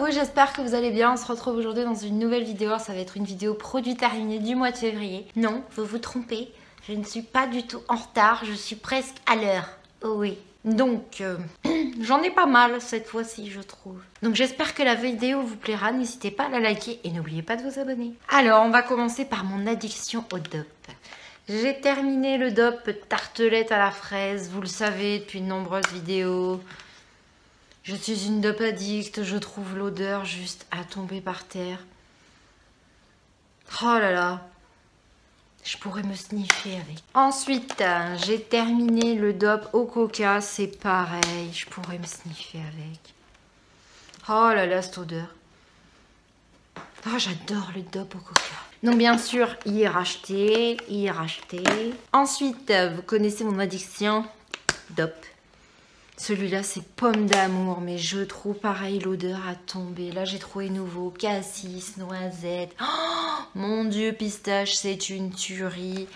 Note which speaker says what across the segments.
Speaker 1: vous, j'espère que vous allez bien. On se retrouve aujourd'hui dans une nouvelle vidéo. Ça va être une vidéo produit terminé du mois de février. Non, vous vous trompez. Je ne suis pas du tout en retard. Je suis presque à l'heure. Oh oui. Donc, j'en ai pas mal cette fois-ci, je trouve. Donc, j'espère que la vidéo vous plaira. N'hésitez pas à la liker et n'oubliez pas de vous abonner. Alors, on va commencer par mon addiction au DOP. J'ai terminé le DOP tartelette à la fraise. Vous le savez depuis de nombreuses vidéos. Je suis une DOP addict. Je trouve l'odeur juste à tomber par terre. Oh là là. Je pourrais me sniffer avec. Ensuite, j'ai terminé le DOP au coca. C'est pareil. Je pourrais me sniffer avec. Oh là là, cette odeur. Oh, j'adore le DOP au coca. Donc, bien sûr, y racheter. Ensuite, vous connaissez mon addiction. DOP. Celui-là, c'est pomme d'amour. Mais je trouve pareil l'odeur à tomber. Là, j'ai trouvé nouveau. Cassis, noisette. Oh, mon Dieu, pistache, c'est une tuerie.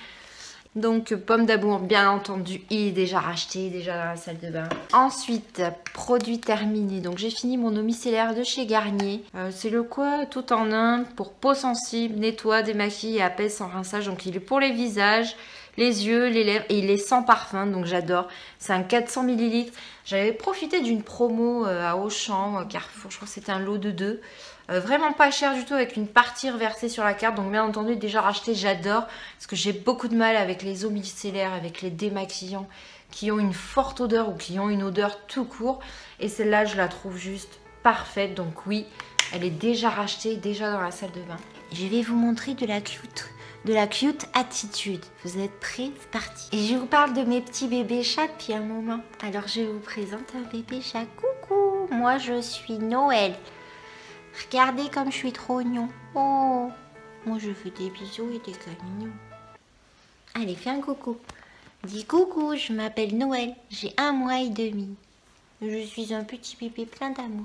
Speaker 1: Donc, pomme d'amour, bien entendu, il est déjà racheté, déjà dans la salle de bain. Ensuite, produit terminé. Donc, j'ai fini mon eau micellaire de chez Garnier. C'est le quoi tout en un pour peau sensible, nettoie, démaquille et apaise sans rinçage. Donc, il est pour les visages, les yeux, les lèvres et il est sans parfum. Donc, j'adore. C'est un 400 ml. J'avais profité d'une promo à Auchan, Carrefour. Je crois que c'était un lot de 2. Vraiment pas cher du tout avec une partie reversée sur la carte. Donc bien entendu déjà racheté, j'adore. Parce que j'ai beaucoup de mal avec les eaux micellaires, avec les démaquillants qui ont une forte odeur ou qui ont une odeur tout court. Et celle-là je la trouve juste parfaite. Donc oui, elle est déjà rachetée, déjà dans la salle de bain. Je vais vous montrer de la cute attitude. Vous êtes prêts? C'est parti. Et je vous parle de mes petits bébés chats depuis un moment. Alors je vous présente un bébé chat. Coucou, moi je suis Noël. Regardez comme je suis trop mignon. Oh, moi je fais des bisous et des câlins. Allez, fais un coucou. Dis coucou, je m'appelle Noël. J'ai 1 mois et demi. Je suis un petit bébé plein d'amour.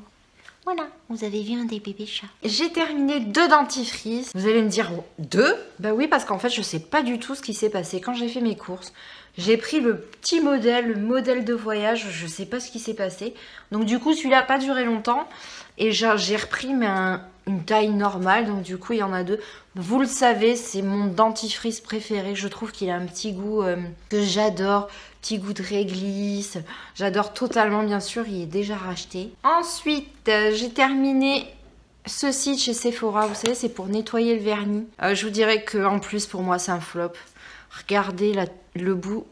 Speaker 1: Voilà, vous avez vu un des bébés chats. J'ai terminé 2 dentifrices. Vous allez me dire 2? Bah oui, parce qu'en fait, je sais pas du tout ce qui s'est passé quand j'ai fait mes courses. J'ai pris le petit modèle, le modèle de voyage. Je sais pas ce qui s'est passé. Donc du coup, celui-là n'a pas duré longtemps. Et j'ai repris mais une taille normale. Donc du coup, il y en a 2. Vous le savez, c'est mon dentifrice préféré. Je trouve qu'il a un petit goût que j'adore. Petit goût de réglisse. J'adore totalement, bien sûr. Il est déjà racheté. Ensuite, j'ai terminé ceci chez Sephora. Vous savez, c'est pour nettoyer le vernis. Je vous dirais qu'en plus, pour moi, c'est un flop. Regardez le bout.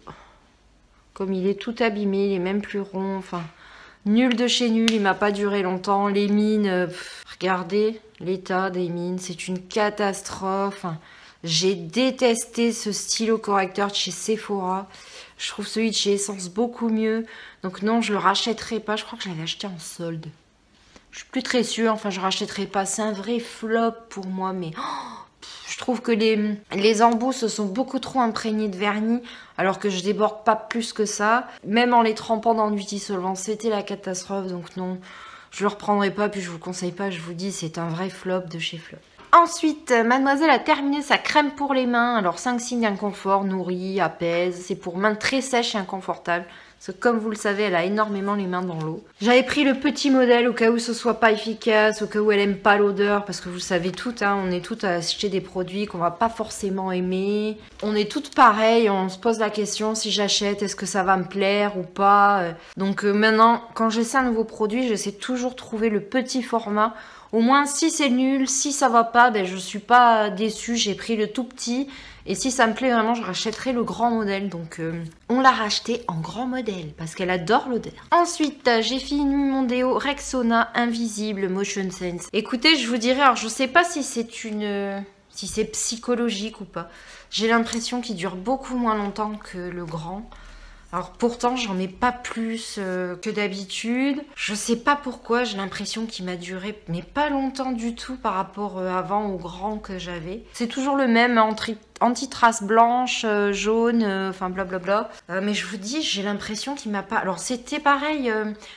Speaker 1: Comme il est tout abîmé. Il est même plus rond. Enfin, nul de chez nul. Il m'a pas duré longtemps. Les mines, regardez l'état des mines. C'est une catastrophe. Enfin, j'ai détesté ce stylo correcteur de chez Sephora. Je trouve celui de chez Essence beaucoup mieux. Donc non, je le rachèterai pas. Je crois que je l'avais acheté en solde. Je suis plus très sûre. Enfin, je rachèterai pas. C'est un vrai flop pour moi. Mais je trouve que les embouts se sont beaucoup trop imprégnés de vernis. Alors que je déborde pas plus que ça. Même en les trempant dans du dissolvant. C'était la catastrophe. Donc non, je le reprendrai pas. Puis je vous le conseille pas. Je vous dis, c'est un vrai flop de chez Flop. Ensuite, mademoiselle a terminé sa crème pour les mains. Alors, 5 signes d'inconfort, nourrit, apaise. C'est pour mains très sèches et inconfortables. Parce que comme vous le savez, elle a énormément les mains dans l'eau. J'avais pris le petit modèle au cas où ce soit pas efficace, au cas où elle aime pas l'odeur. Parce que vous savez toutes, hein, on est toutes à acheter des produits qu'on va pas forcément aimer. On est toutes pareilles, on se pose la question si j'achète, est-ce que ça va me plaire ou pas. Donc maintenant, quand j'essaie un nouveau produit, j'essaie toujours de trouver le petit format. Au moins, si c'est nul, si ça va pas, ben, je suis pas déçue. J'ai pris le tout petit. Et si ça me plaît vraiment, je rachèterai le grand modèle. Donc, on l'a racheté en grand modèle parce qu'elle adore l'odeur. Ensuite, j'ai fini mon déo Rexona Invisible Motion Sense. Écoutez, je vous dirais, alors je sais pas si c'est si c'est psychologique ou pas. J'ai l'impression qu'il dure beaucoup moins longtemps que le grand. Alors pourtant, j'en mets pas plus que d'habitude. Je sais pas pourquoi, j'ai l'impression qu'il m'a duré, mais pas longtemps du tout par rapport avant au grand que j'avais. C'est toujours le même anti-trace blanche, jaune, enfin blablabla. Mais je vous dis, j'ai l'impression qu'il m'a pas... Alors c'était pareil,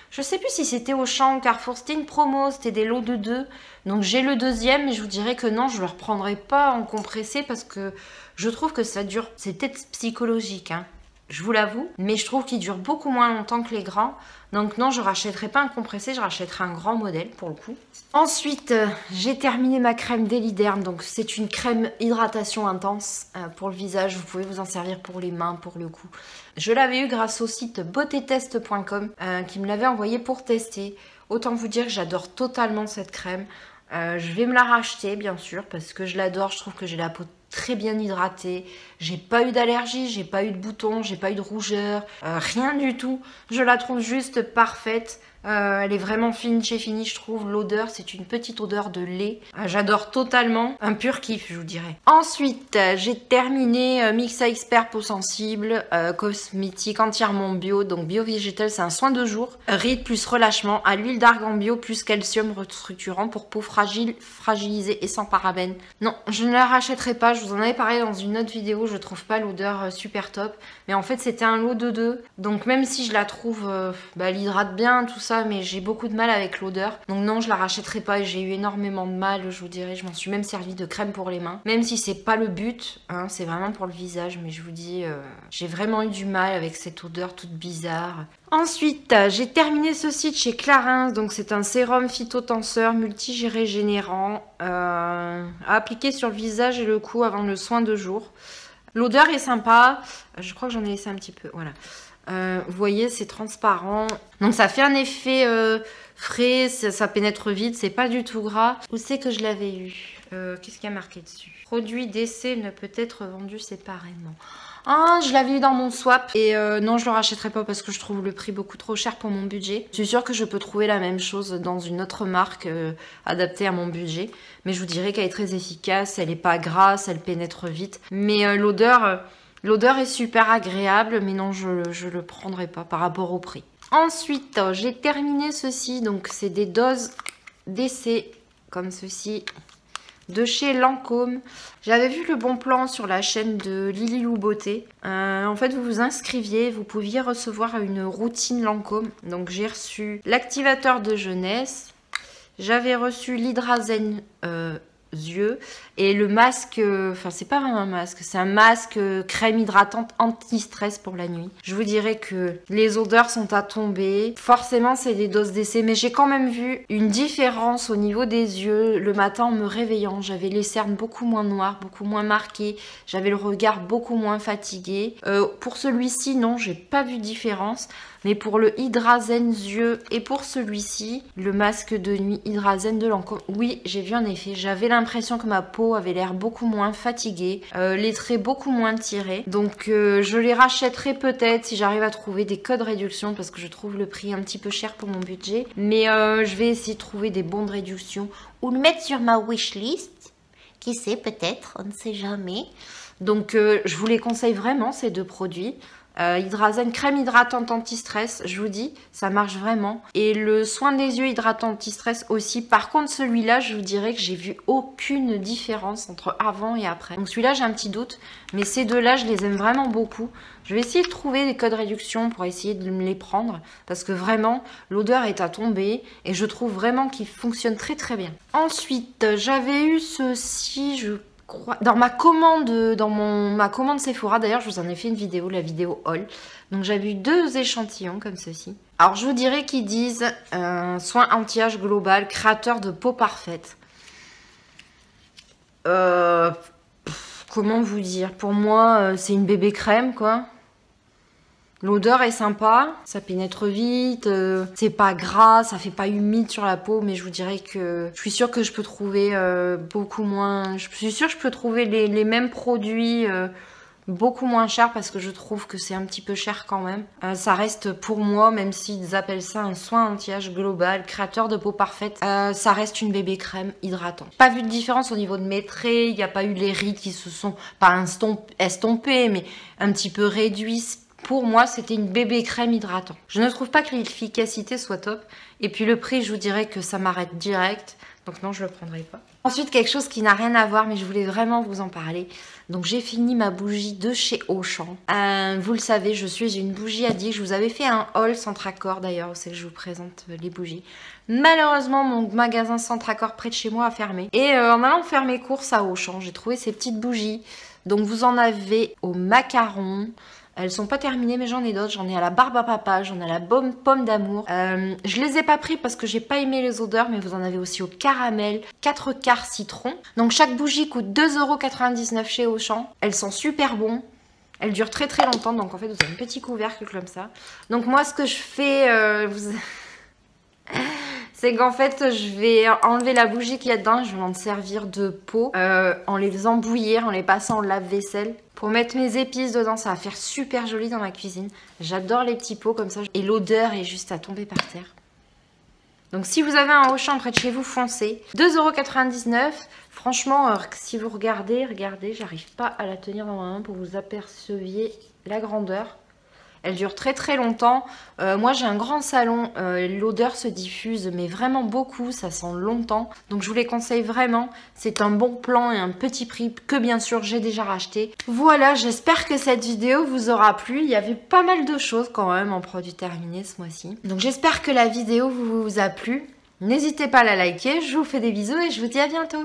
Speaker 1: je sais plus si c'était Auchan ou Carrefour, c'était une promo, c'était des lots de 2. Donc j'ai le deuxième, mais je vous dirais que non, je le reprendrai pas en compressé parce que je trouve que ça dure... C'est peut-être psychologique, hein. je vous l'avoue, mais je trouve qu'il dure beaucoup moins longtemps que les grands. Donc non, je rachèterai pas un compressé, je rachèterai un grand modèle pour le coup. Ensuite, j'ai terminé ma crème Deliderm. Donc c'est une crème hydratation intense pour le visage. Vous pouvez vous en servir pour les mains, pour le cou. Je l'avais eu grâce au site beautétest.com qui me l'avait envoyé pour tester. Autant vous dire que j'adore totalement cette crème. Je vais me la racheter bien sûr parce que je l'adore. Je trouve que j'ai la peau très bien hydratée, j'ai pas eu d'allergie, j'ai pas eu de boutons, j'ai pas eu de rougeur, rien du tout. Je la trouve juste parfaite. Elle est vraiment fine chez Fini, je trouve. L'odeur, c'est une petite odeur de lait. J'adore totalement. Un pur kiff, je vous dirais. Ensuite, j'ai terminé Mixa Expert peau sensible, cosmétique entièrement bio. Donc bio végétal, c'est un soin de jour. Rides plus relâchement à l'huile d'argan bio plus calcium restructurant pour peau fragile, fragilisée et sans parabènes. Non, je ne la rachèterai pas. Je vous en avais parlé dans une autre vidéo. Je trouve pas l'odeur super top. Mais en fait, c'était un lot de 2. Donc même si je la trouve, elle hydrate bien, tout ça, mais j'ai beaucoup de mal avec l'odeur. Donc non, je la rachèterai pas. J'ai eu énormément de mal, je vous dirais. Je m'en suis même servi de crème pour les mains. Même si c'est pas le but, hein, c'est vraiment pour le visage. Mais je vous dis, j'ai vraiment eu du mal avec cette odeur toute bizarre. Ensuite, j'ai terminé ceci de chez Clarins. Donc c'est un sérum phytotenseur multi-régénérant à appliquer sur le visage et le cou avant le soin de jour. L'odeur est sympa. Je crois que j'en ai laissé un petit peu. Voilà. Vous voyez, c'est transparent. Donc ça fait un effet frais, ça pénètre vite, c'est pas du tout gras. Où c'est que je l'avais eu? Qu'est-ce qu'il y a marqué dessus? Produit d'essai ne peut être vendu séparément. Ah, je l'avais eu dans mon swap. Et non, je le rachèterai pas parce que je trouve le prix beaucoup trop cher pour mon budget. Je suis sûre que je peux trouver la même chose dans une autre marque adaptée à mon budget. Mais je vous dirais qu'elle est très efficace, elle est pas grasse, elle pénètre vite. Mais l'odeur est super agréable, mais non, je le prendrai pas par rapport au prix. Ensuite, j'ai terminé ceci. Donc, c'est des doses d'essai comme ceci. De chez Lancôme. J'avais vu le bon plan sur la chaîne de Lililou Beauté. En fait, vous vous inscriviez, vous pouviez recevoir une routine Lancôme. Donc, j'ai reçu l'activateur de jeunesse. J'avais reçu l'Hydrazen yeux et le masque, enfin c'est pas vraiment un masque, c'est un masque crème hydratante anti-stress pour la nuit. Je vous dirais que les odeurs sont à tomber. Forcément c'est des doses d'essai, mais j'ai quand même vu une différence au niveau des yeux. Le matin en me réveillant, j'avais les cernes beaucoup moins noires, beaucoup moins marquées, j'avais le regard beaucoup moins fatigué. Pour celui-ci non, j'ai pas vu de différence. Mais pour le Hydrazen yeux et pour celui-ci, le masque de nuit Hydrazen de Lancôme, oui, j'ai vu un effet. J'avais l'impression que ma peau avait l'air beaucoup moins fatiguée, les traits beaucoup moins tirés. Donc je les rachèterai peut-être si j'arrive à trouver des codes réduction parce que je trouve le prix un petit peu cher pour mon budget. Mais je vais essayer de trouver des bons de réduction ou le mettre sur ma wishlist. Qui sait, peut-être, on ne sait jamais. Donc je vous les conseille vraiment ces deux produits. Hydrazen, crème hydratante anti-stress, je vous dis, ça marche vraiment. Et le soin des yeux hydratant anti-stress aussi. Par contre, celui-là, je vous dirais que j'ai vu aucune différence entre avant et après. Donc celui-là, j'ai un petit doute. Mais ces deux-là, je les aime vraiment beaucoup. Je vais essayer de trouver des codes réduction pour essayer de me les prendre. Parce que vraiment, l'odeur est à tomber. Et je trouve vraiment qu'ils fonctionnent très très bien. Ensuite, j'avais eu ceci, dans ma commande, ma commande Sephora, d'ailleurs je vous en ai fait une vidéo, la vidéo haul. Donc j'avais eu 2 échantillons comme ceci. Alors je vous dirais qu'ils disent soin anti-âge global, créateur de peau parfaite. Comment vous dire? Pour moi c'est une bébé crème quoi. L'odeur est sympa, ça pénètre vite, c'est pas gras, ça fait pas humide sur la peau, mais je vous dirais que je suis sûre que je peux trouver beaucoup moins... Je suis sûre que je peux trouver les mêmes produits beaucoup moins chers parce que je trouve que c'est un petit peu cher quand même. Ça reste pour moi, même s'ils appellent ça un soin anti-âge global, créateur de peau parfaite, ça reste une bébé crème hydratante. Pas vu de différence au niveau de mes traits, il n'y a pas eu les rides qui se sont pas estompés, mais un petit peu réduits. Pour moi, c'était une bébé crème hydratante. Je ne trouve pas que l'efficacité soit top. Et puis le prix, je vous dirais que ça m'arrête direct. Donc non, je ne le prendrai pas. Ensuite, quelque chose qui n'a rien à voir, mais je voulais vraiment vous en parler. Donc j'ai fini ma bougie de chez Auchan. Vous le savez, je suis une bougie addict. Je vous avais fait un haul Centracor d'ailleurs, c'est que je vous présente les bougies. Malheureusement, mon magasin Centracor près de chez moi a fermé. Et en allant faire mes courses à Auchan, j'ai trouvé ces petites bougies. Donc vous en avez au macaron, Elles sont pas terminées, mais j'en ai d'autres. J'en ai à la barbe à papa, j'en ai à la pomme d'amour. Je les ai pas pris parce que j'ai pas aimé les odeurs, mais vous en avez aussi au caramel, 4 quarts citron. Donc chaque bougie coûte 2,99 € chez Auchan. Elles sont super bonnes. Elles durent très très longtemps, donc en fait vous avez un petit couvercle comme ça. Donc moi ce que je fais, c'est qu'en fait je vais enlever la bougie qu'il y a dedans, je vais m'en servir de pot en les faisant bouillir, en les passant au lave-vaisselle. Pour mettre mes épices dedans, ça va faire super joli dans ma cuisine. J'adore les petits pots comme ça et l'odeur est juste à tomber par terre. Donc si vous avez un Auchan près de chez vous, foncez. 2,99 €. Franchement, si vous regardez, j'arrive pas à la tenir dans ma main pour que vous aperceviez la grandeur. Elle dure très très longtemps. Moi j'ai un grand salon, l'odeur se diffuse mais vraiment beaucoup, ça sent longtemps. Donc je vous les conseille vraiment. C'est un bon plan et un petit prix que bien sûr j'ai déjà racheté. Voilà, j'espère que cette vidéo vous aura plu. Il y avait pas mal de choses quand même en produits terminés ce mois-ci. Donc j'espère que la vidéo vous a plu. N'hésitez pas à la liker, je vous fais des bisous et je vous dis à bientôt.